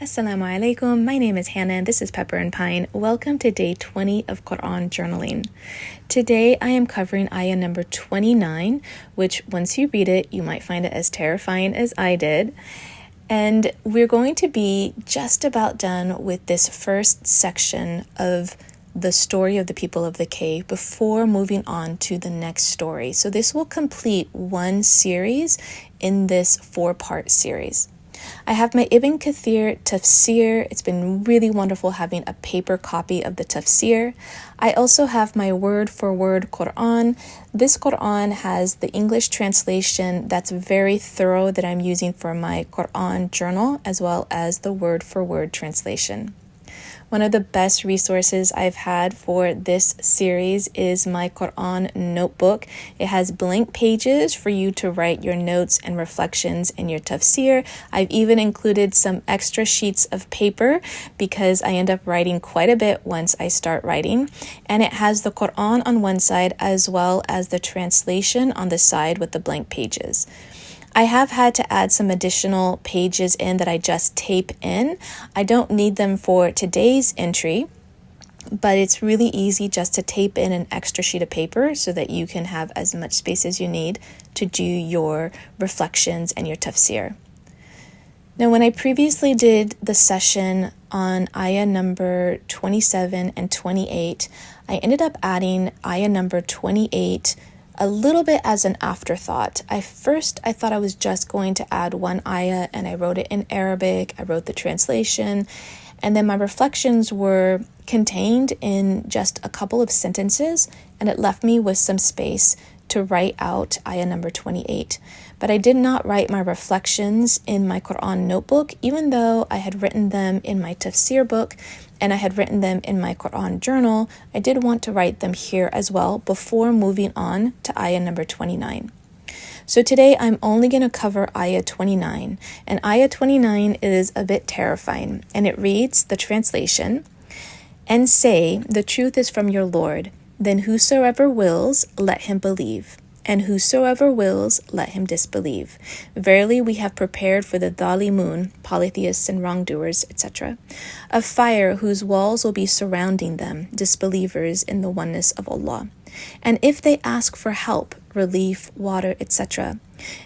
Assalamu alaikum. My name is Hannah and this is Pepper and Pine. Welcome to day 20 of Quran journaling. Today I am covering ayah number 29, which once you read it, you might find it as terrifying as I did. And we're going to be just about done with this first section of the story of the people of the cave before moving on to the next story. So this will complete one series in this 4-part series. I have my Ibn Kathir tafsir. It's been really wonderful having a paper copy of the tafsir. I also have my word-for-word Quran. This Quran has the English translation that's very thorough that I'm using for my Quran journal, as well as the word-for-word translation. One of the best resources I've had for this series is my Quran notebook. It has blank pages for you to write your notes and reflections in your tafsir. I've even included some extra sheets of paper because I end up writing quite a bit once I start writing. And it has the Quran on one side as well as the translation on the side with the blank pages. I have had to add some additional pages in that I just tape in. I don't need them for today's entry, but it's really easy just to tape in an extra sheet of paper so that you can have as much space as you need to do your reflections and your tafsir. Now, when I previously did the session on ayah number 27 and 28, I ended up adding ayah number 28 a little bit as an afterthought. I thought I was just going to add one ayah, and I wrote it in Arabic. I wrote the translation, and then my reflections were contained in just a couple of sentences, and it left me with some space to write out ayah number 28. But I did not write my reflections in my Quran notebook, even though I had written them in my tafsir book and I had written them in my Quran journal. I did want to write them here as well before moving on to ayah number 29. So today I'm only going to cover ayah 29, and ayah 29 is a bit terrifying, and it reads, the translation, "And say, the truth is from your Lord, then whosoever wills, let him believe. And whosoever wills, let him disbelieve. Verily we have prepared for the dhalimun, polytheists and wrongdoers, etc., a fire whose walls will be surrounding them, disbelievers in the oneness of Allah. And if they ask for help, relief, water, etc.,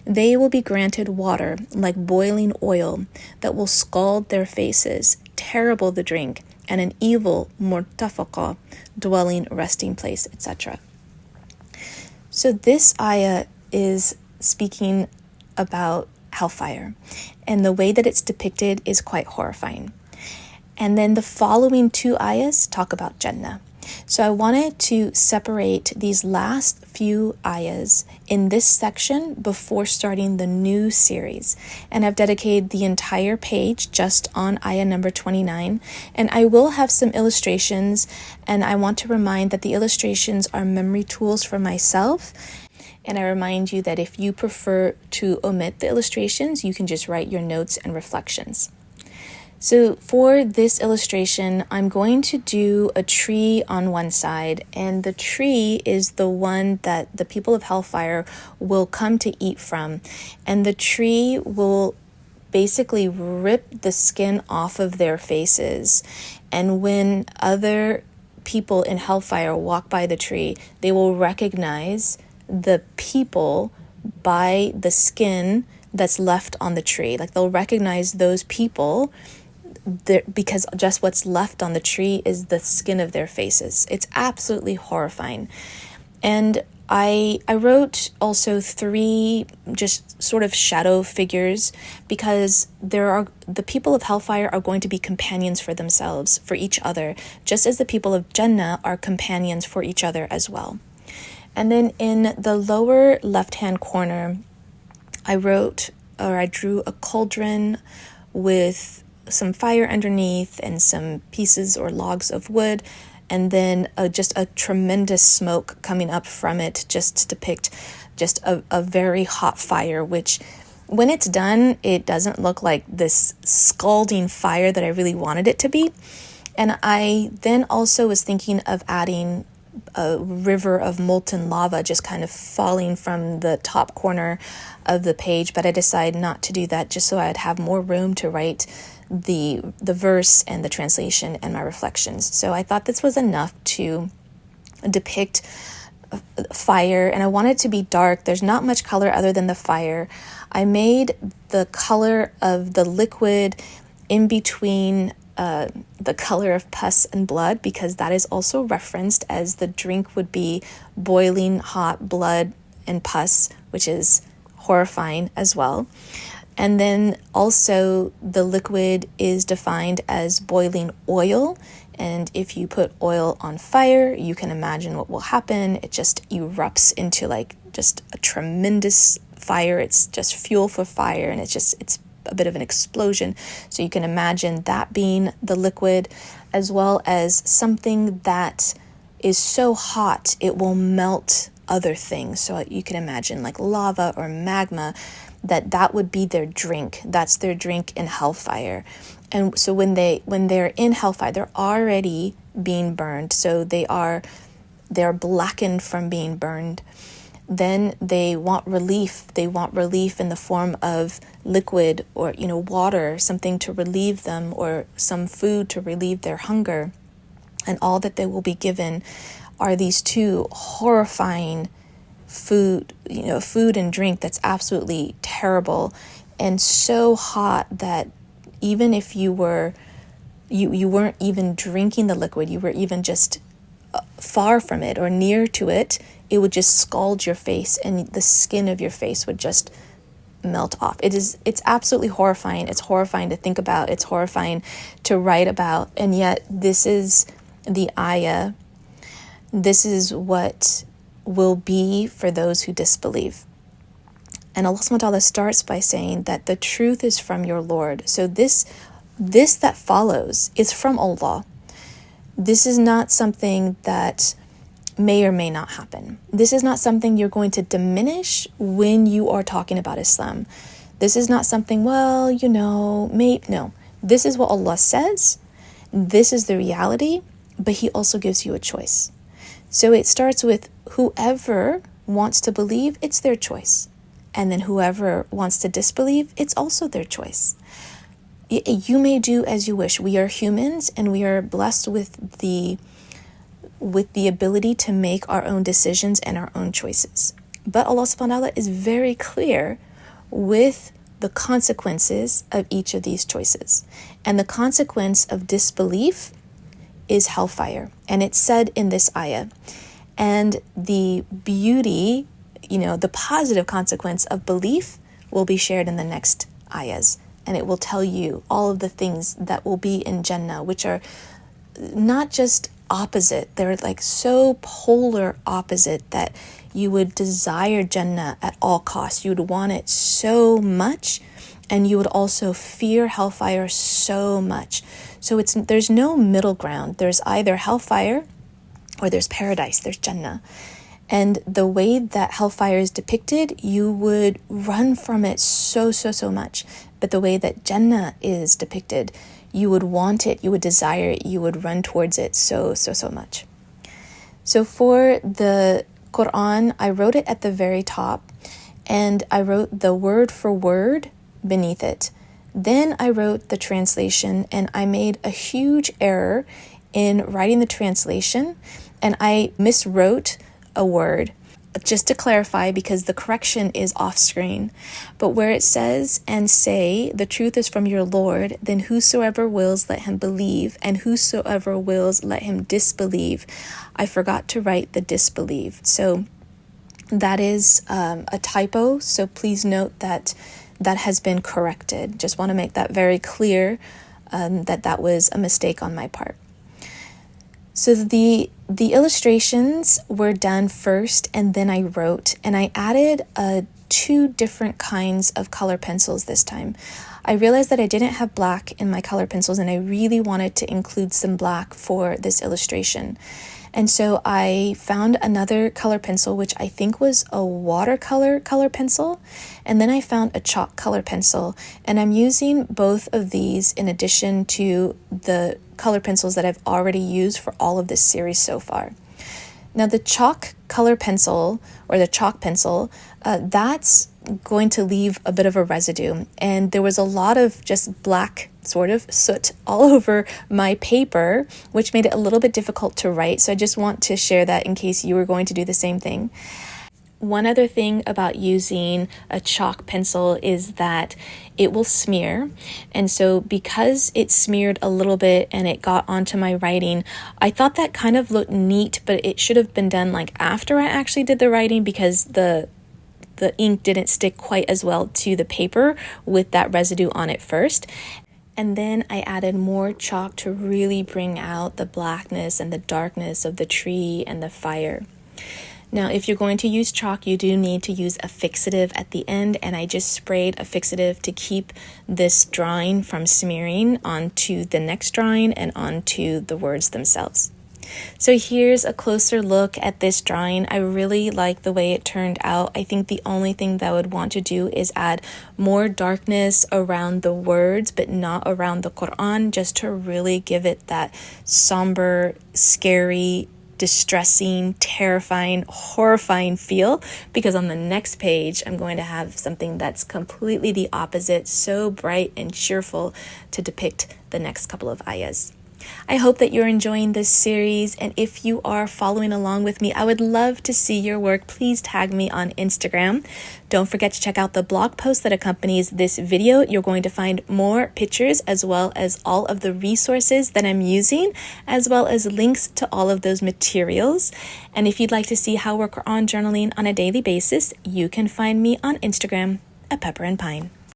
they will be granted water like boiling oil that will scald their faces, terrible the drink, and an evil murtafaqa, dwelling, resting place, etc." So this ayah is speaking about hellfire, and the way that it's depicted is quite horrifying. And then the following 2 ayahs talk about Jannah. So I wanted to separate these last few ayahs in this section before starting the new series. And I've dedicated the entire page just on ayah number 29. And I will have some illustrations, and I want to remind that the illustrations are memory tools for myself. And I remind you that if you prefer to omit the illustrations, you can just write your notes and reflections. So for this illustration, I'm going to do a tree on one side, and the tree is the one that the people of hellfire will come to eat from. And the tree will basically rip the skin off of their faces. And when other people in hellfire walk by the tree, they will recognize the people by the skin that's left on the tree. Like, they'll recognize those people because just what's left on the tree is the skin of their faces. It's absolutely horrifying. And I wrote also 3 just sort of shadow figures, because the people of hellfire are going to be companions for themselves, for each other, just as the people of Jannah are companions for each other as well. And then in the lower left-hand corner, I drew a cauldron with some fire underneath and some pieces or logs of wood, and then just a tremendous smoke coming up from it, just to depict just a very hot fire, which when it's done, it doesn't look like this scalding fire that I really wanted it to be. And I then also was thinking of adding a river of molten lava just kind of falling from the top corner of the page, but I decided not to do that just so I'd have more room to write the verse and the translation and my reflections. So I thought this was enough to depict fire, and I want it to be dark. There's not much color other than the fire. I made the color of the liquid in between the color of pus and blood, because that is also referenced as the drink would be boiling hot blood and pus, which is horrifying as well. And then also the liquid is defined as boiling oil. And if you put oil on fire, you can imagine what will happen. It just erupts into like just a tremendous fire. It's just fuel for fire, and it's a bit of an explosion. So you can imagine that being the liquid, as well as something that is so hot it will melt other things. So you can imagine like lava or magma, that would be their drink. That's their drink in hellfire. And so when they're in hellfire, they're already being burned. So they're blackened from being burned. Then they want relief. They want relief in the form of liquid or, water, something to relieve them, or some food to relieve their hunger. And all that they will be given are these two horrifying food and drink that's absolutely terrible and so hot that even if you weren't even drinking the liquid, you were even just far from it or near to it, it would just scald your face and the skin of your face would just melt off. It's absolutely horrifying. It's horrifying to think about. It's horrifying to write about. And yet this is the ayah. This is what will be for those who disbelieve. And Allah subhanahu wa ta'ala starts by saying that the truth is from your Lord. So this that follows is from Allah. This is not something that may or may not happen. This is not something you're going to diminish when you are talking about Islam. This is not something, no. This is what Allah says. This is the reality, but He also gives you a choice. So it starts with whoever wants to believe, it's their choice. And then whoever wants to disbelieve, it's also their choice. You may do as you wish. We are humans and we are blessed with the ability to make our own decisions and our own choices. But Allah subhanahu wa ta'ala is very clear with the consequences of each of these choices. And the consequence of disbelief is hellfire. And it's said in this ayah. And the beauty, the positive consequence of belief will be shared in the next ayahs. And it will tell you all of the things that will be in Jannah, which are not just opposite. They're like so polar opposite that you would desire Jannah at all costs. You would want it so much, and you would also fear hellfire so much. So there's no middle ground. There's either hellfire or there's paradise, there's Jannah. And the way that hellfire is depicted, you would run from it so much. But the way that Jannah is depicted, you would want it, you would desire it, you would run towards it so much. So for the Quran, I wrote it at the very top, and I wrote the word for word beneath it. Then I wrote the translation, and I made a huge error in writing the translation, and I miswrote a word. Just to clarify, because the correction is off screen, but where it says, and say, the truth is from your Lord, then whosoever wills, let him believe, and whosoever wills, let him disbelieve. I forgot to write the disbelieve. So that is a typo. So please note that has been corrected. Just want to make that very clear, that was a mistake on my part. So the illustrations were done first, and then I wrote, and I added 2 different kinds of color pencils this time. I realized that I didn't have black in my color pencils, and I really wanted to include some black for this illustration. And so I found another color pencil, which I think was a watercolor color pencil. And then I found a chalk color pencil. And I'm using both of these in addition to the color pencils that I've already used for all of this series so far. Now the chalk color pencil, or the chalk pencil, that's going to leave a bit of a residue. And there was a lot of just black sort of soot all over my paper, which made it a little bit difficult to write. So I just want to share that in case you were going to do the same thing. One other thing about using a chalk pencil is that it will smear. And so because it smeared a little bit and it got onto my writing, I thought that kind of looked neat, but it should have been done like after I actually did the writing, because the ink didn't stick quite as well to the paper with that residue on it first. And then I added more chalk to really bring out the blackness and the darkness of the tree and the fire. Now, if you're going to use chalk, you do need to use a fixative at the end, and I just sprayed a fixative to keep this drawing from smearing onto the next drawing and onto the words themselves. So here's a closer look at this drawing. I really like the way it turned out. I think the only thing that I would want to do is add more darkness around the words, but not around the Quran, just to really give it that somber, scary, distressing, terrifying, horrifying feel, because on the next page I'm going to have something that's completely the opposite, so bright and cheerful to depict the next couple of ayahs. I hope that you're enjoying this series, and if you are following along with me, I would love to see your work. Please tag me on Instagram. Don't forget to check out the blog post that accompanies this video. You're going to find more pictures as well as all of the resources that I'm using, as well as links to all of those materials. And if you'd like to see how we're Quran journaling on a daily basis, you can find me on Instagram at Pepper and Pine.